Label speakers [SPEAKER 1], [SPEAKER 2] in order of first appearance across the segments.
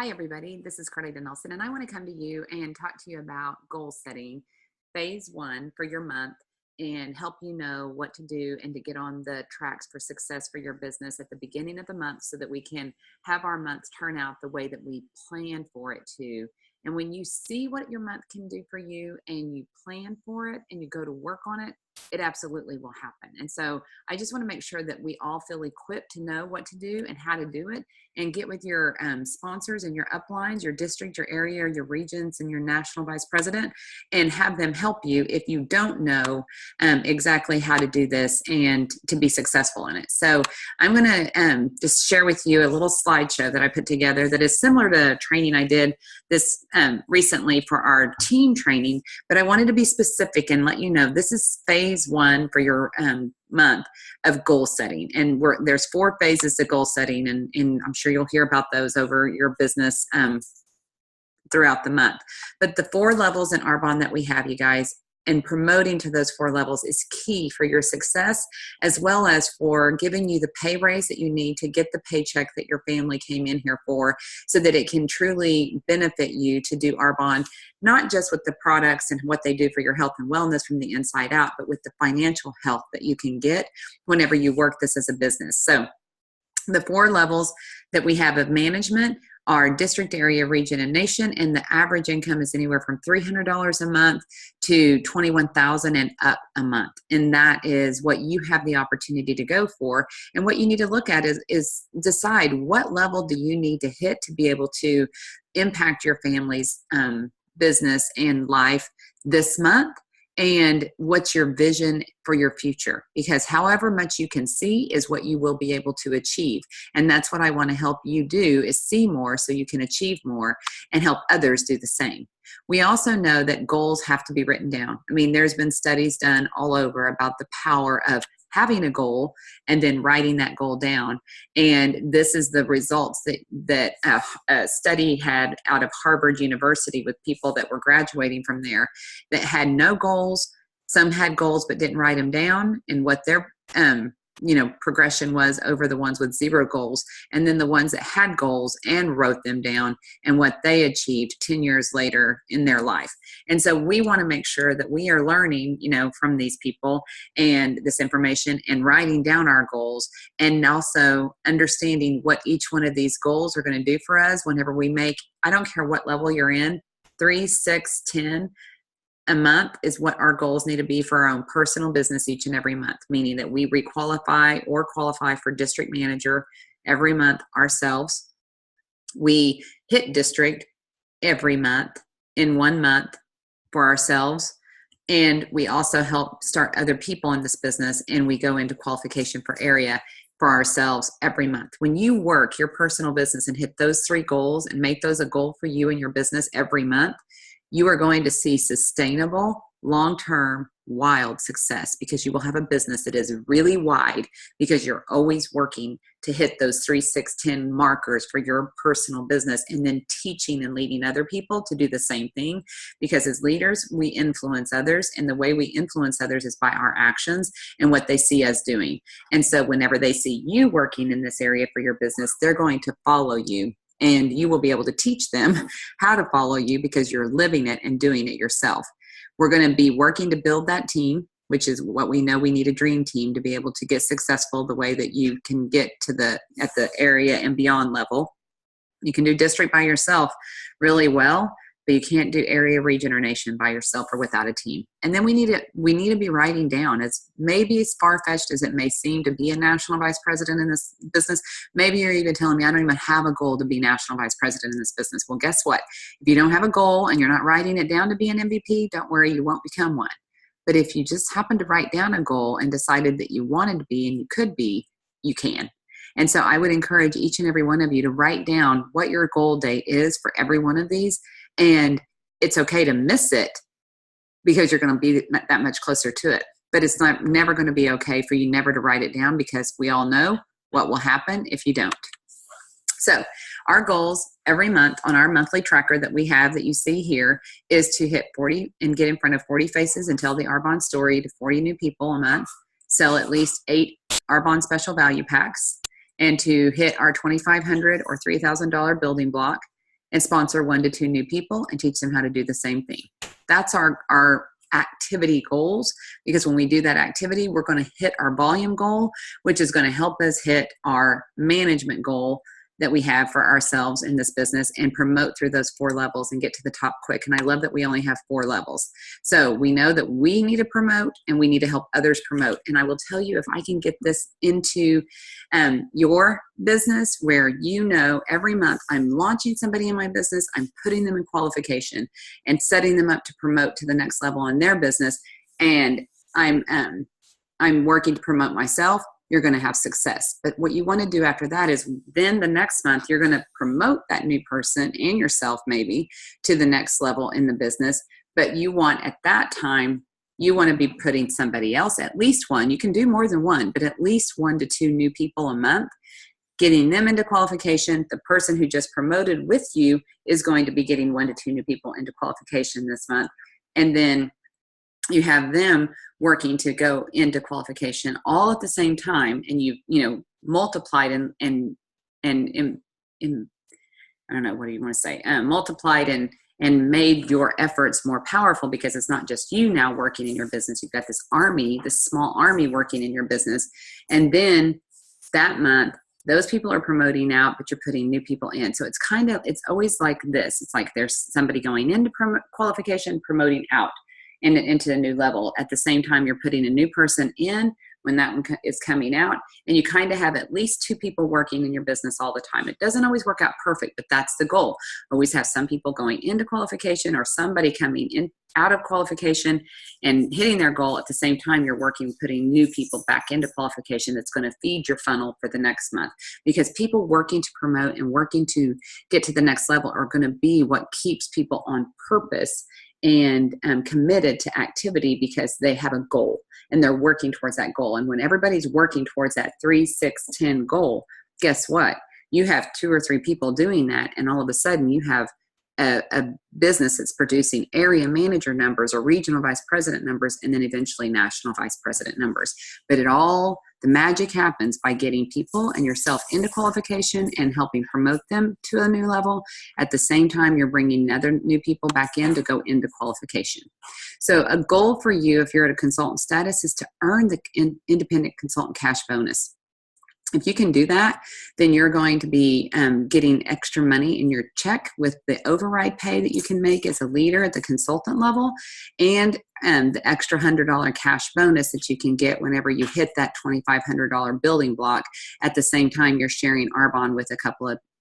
[SPEAKER 1] Hi, everybody. This is Carlita Nelson, and I want to come to you and talk to you about goal setting, phase one for your month, and help you know what to do and to get on the tracks for success for your business at the beginning of the month so that we can have our months turn out the way that we plan for it to. And when you see what your month can do for you and you plan for it and you go to work on it, it absolutely will happen. And so I just want to make sure that we all feel equipped to know what to do and how to do it, and get with your sponsors and your uplines, your district, your area, your regions, and your national vice president, and have them help you if you don't know exactly how to do this and to be successful in it. So I'm going to just share with you a little slideshow that I put together that is similar to training I did this recently for our team training, but I wanted to be specific and let you know this is phase one for your month of goal setting. And there's 4 phases to goal setting, and I'm sure you'll hear about those over your business throughout the month. But the 4 levels in Arbonne that we have, you guys, and promoting to those 4 levels is key for your success, as well as for giving you the pay raise that you need to get the paycheck that your family came in here for, so that it can truly benefit you to do Arbonne, not just with the products and what they do for your health and wellness from the inside out, but with the financial health that you can get whenever you work this as a business. So the 4 levels that we have of management are district, area, region, and nation, and the average income is anywhere from $300 a month to $21,000 and up a month. And that is what you have the opportunity to go for. And what you need to look at is decide what level do you need to hit to be able to impact your family's business and life this month, and what's your vision for your future, because however much you can see is what you will be able to achieve. And that's what I want to help you do, is see more so you can achieve more and help others do the same. We also know that goals have to be written down. I mean, there's been studies done all over about the power of having a goal and then writing that goal down. And this is the results that a study had out of Harvard University with people that were graduating from there that had no goals. Some had goals but didn't write them down, and what their progression was over the ones with 0 goals, and then the ones that had goals and wrote them down and what they achieved 10 years later in their life. And so we want to make sure that we are learning, from these people and this information, and writing down our goals, and also understanding what each one of these goals are going to do for us whenever we make, I don't care what level you're in, 3, 6, 10, a month is what our goals need to be for our own personal business each and every month, meaning that we requalify or qualify for district manager every month ourselves. We hit district every month in 1 month for ourselves. And we also help start other people in this business, and we go into qualification for area for ourselves every month. When you work your personal business and hit those 3 goals and make those a goal for you and your business every month, you are going to see sustainable, long-term, wild success, because you will have a business that is really wide, because you're always working to hit those 3, 6, 10 markers for your personal business, and then teaching and leading other people to do the same thing. Because as leaders, we influence others, and the way we influence others is by our actions and what they see us doing. And so whenever they see you working in this area for your business, they're going to follow you. And you will be able to teach them how to follow you because you're living it and doing it yourself. We're going to be working to build that team, which is what we know we need, a dream team to be able to get successful the way that you can get to at the area and beyond level. You can do district by yourself really well, but you can't do area, region, or nation by yourself or without a team. And then we need to be writing down. It's maybe as far-fetched as it may seem to be a national vice president in this business. Maybe you're even telling me, I don't even have a goal to be national vice president in this business. Well, guess what? If you don't have a goal and you're not writing it down to be an MVP, don't worry, you won't become one. But if you just happen to write down a goal and decided that you wanted to be and you could be, you can. And so I would encourage each and every one of you to write down what your goal date is for every one of these. And it's okay to miss it, because you're going to be that much closer to it. But it's never going to be okay for you never to write it down, because we all know what will happen if you don't. So our goals every month on our monthly tracker that we have that you see here is to hit 40 and get in front of 40 faces and tell the Arbonne story to 40 new people a month, sell at least 8 Arbonne special value packs, and to hit our $2,500 or $3,000 building block, and sponsor 1 to 2 new people and teach them how to do the same thing. That's our activity goals, because when we do that activity, we're going to hit our volume goal, which is going to help us hit our management goal that we have for ourselves in this business and promote through those 4 levels and get to the top quick. And I love that we only have 4 levels. So we know that we need to promote and we need to help others promote. And I will tell you, if I can get this into your business where every month I'm launching somebody in my business, I'm putting them in qualification and setting them up to promote to the next level in their business, and I'm working to promote myself, you're going to have success. But what you want to do after that is then the next month, you're going to promote that new person and yourself maybe to the next level in the business. But you want at that time, you want to be putting somebody else, at least one. You can do more than one, but at least 1 to 2 new people a month, getting them into qualification. The person who just promoted with you is going to be getting 1 to 2 new people into qualification this month. And then you have them working to go into qualification all at the same time, and you multiplied and I don't know, what do you want to say, multiplied and made your efforts more powerful, because it's not just you now working in your business. You've got this army, this small army working in your business. And then that month, those people are promoting out, but you're putting new people in. So it's always like this. It's like there's somebody going into qualification, promoting out and into a new level. At the same time, you're putting a new person in when that one is coming out, and you kind of have at least 2 people working in your business all the time. It doesn't always work out perfect, but that's the goal. Always have some people going into qualification or somebody coming in out of qualification and hitting their goal. At the same time, you're working, putting new people back into qualification. That's going to feed your funnel for the next month, because people working to promote and working to get to the next level are going to be what keeps people on purpose and committed to activity, because they have a goal and they're working towards that goal. And when everybody's working towards that 3, 6, 10 goal, guess what? You have 2 or 3 people doing that, and all of a sudden you have a business that's producing area manager numbers or regional vice president numbers, and then eventually national vice president numbers. But the magic happens by getting people and yourself into qualification and helping promote them to a new level. At the same time, you're bringing other new people back in to go into qualification. So a goal for you, if you're at a consultant status, is to earn the independent consultant cash bonus. If you can do that, then you're going to be getting extra money in your check with the override pay that you can make as a leader at the consultant level, and the extra $100 cash bonus that you can get whenever you hit that $2,500 building block. At the same time, you're sharing Arbonne with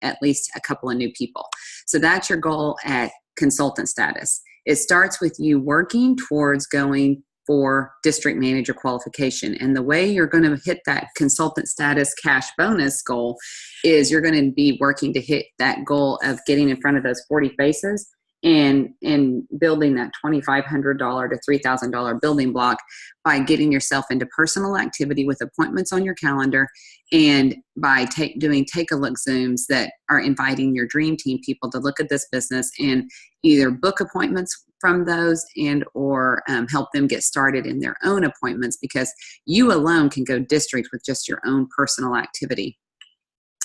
[SPEAKER 1] at least a couple of new people. So that's your goal at consultant status. It starts with you working towards going for district manager qualification. And the way you're going to hit that consultant status cash bonus goal is you're going to be working to hit that goal of getting in front of those 40 faces and building that $2,500 to $3,000 building block by getting yourself into personal activity with appointments on your calendar, and by doing take-a-look Zooms that are inviting your dream team people to look at this business and either book appointments from those and or help them get started in their own appointments, because you alone can go district with just your own personal activity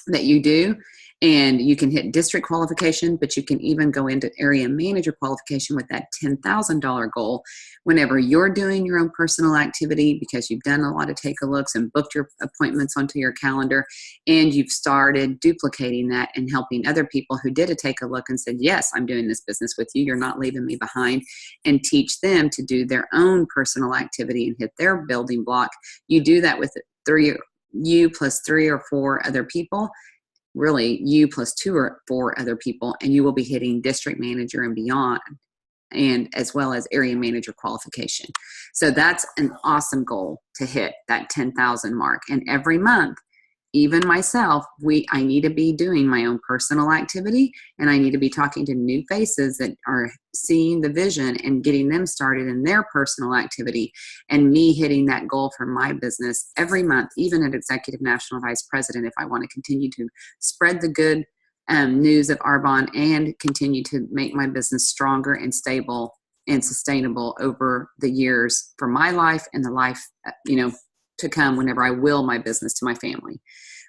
[SPEAKER 1] that you do. And you can hit district qualification, but you can even go into area manager qualification with that $10,000 goal whenever you're doing your own personal activity, because you've done a lot of take-a-looks and booked your appointments onto your calendar, and you've started duplicating that and helping other people who did a take-a-look and said, yes, I'm doing this business with you, you're not leaving me behind, and teach them to do their own personal activity and hit their building block. You do that with you plus 3 or 4 other people, really you plus 2 or 4 other people, and you will be hitting district manager and beyond, and as well as area manager qualification. So that's an awesome goal to hit, that 10,000 mark. And every month, even myself, I need to be doing my own personal activity, and I need to be talking to new faces that are seeing the vision and getting them started in their personal activity, and me hitting that goal for my business every month, even at executive national vice president, if I want to continue to spread the good news of Arbonne and continue to make my business stronger and stable and sustainable over the years for my life and the life, to come whenever I will my business to my family.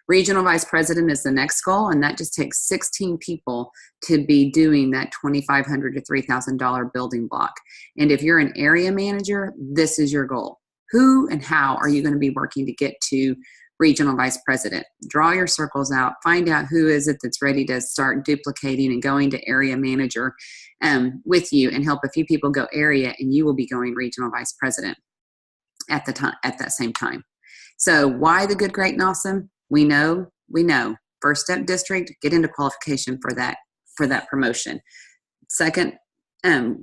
[SPEAKER 1] Regional vice president is the next goal, and that just takes 16 people to be doing that $2,500 to $3,000 building block. And if you're an area manager, this is your goal. Who and how are you going to be working to get to regional vice president? Draw your circles out, find out who is it that's ready to start duplicating and going to area manager with you, and help a few people go area, and you will be going regional vice president at that same time. So why the good, great, and awesome? We know. First step district, get into qualification for that promotion. Second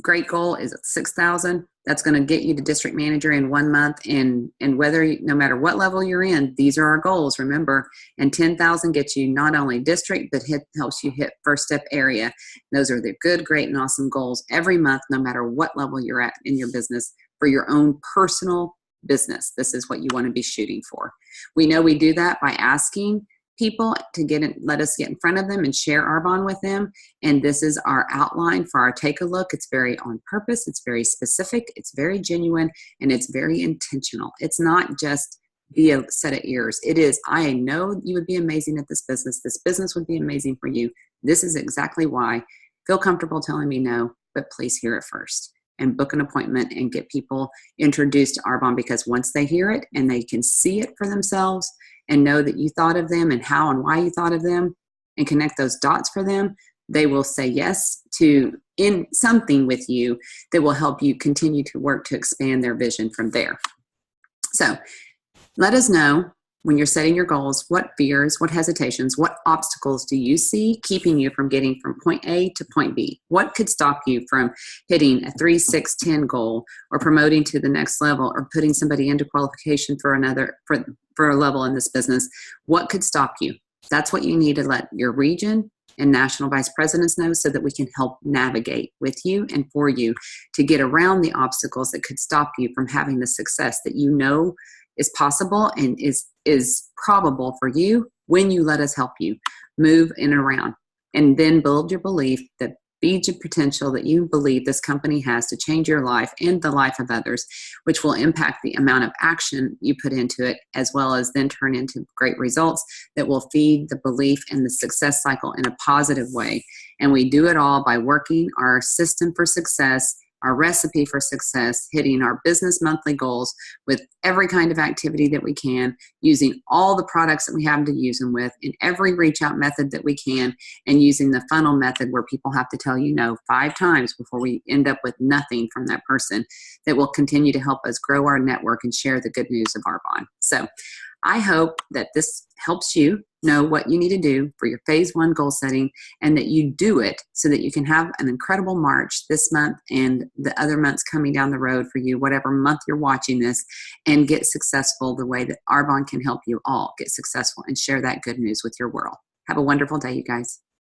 [SPEAKER 1] great goal is 6,000. That's going to get you to district manager in 1 month, and no matter what level you're in, these are our goals, remember. And 10,000 gets you not only district, but helps you hit first step area. Those are the good, great, and awesome goals every month, no matter what level you're at in your business, for your own personal business. This is what you want to be shooting for. We know we do that by asking people to let us get in front of them and share Arbonne with them. And this is our outline for our take a look. It's very on purpose. It's very specific. It's very genuine, and it's very intentional. It's not just be a set of ears. It is, I know you would be amazing at this business. This business would be amazing for you. This is exactly why. Feel comfortable telling me no, but please hear it first, and book an appointment and get people introduced to Arbonne, because once they hear it and they can see it for themselves and know that you thought of them and how and why you thought of them, and connect those dots for them, they will say yes to in something with you that will help you continue to work to expand their vision from there. So let us know, when you're setting your goals, what fears, what hesitations, what obstacles do you see keeping you from getting from point A to point B? What could stop you from hitting a 3, 6, 10 goal, or promoting to the next level, or putting somebody into qualification for a level in this business? What could stop you? That's what you need to let your region and national vice presidents know, so that we can help navigate with you and for you to get around the obstacles that could stop you from having the success that you know is possible and is probable for you when you let us help you move in and around. And then build your belief, that feeds your potential that you believe this company has to change your life and the life of others, which will impact the amount of action you put into it, as well as then turn into great results that will feed the belief and the success cycle in a positive way. And we do it all by working our system for success, our recipe for success, hitting our business monthly goals with every kind of activity that we can, using all the products that we have to use them with, in every reach out method that we can, and using the funnel method where people have to tell you no 5 times before we end up with nothing from that person, that will continue to help us grow our network and share the good news of Arbonne. So I hope that this helps you know what you need to do for your phase 1 goal setting, and that you do it so that you can have an incredible March this month and the other months coming down the road for you, whatever month you're watching this, and get successful the way that Arbonne can help you all get successful and share that good news with your world. Have a wonderful day, you guys.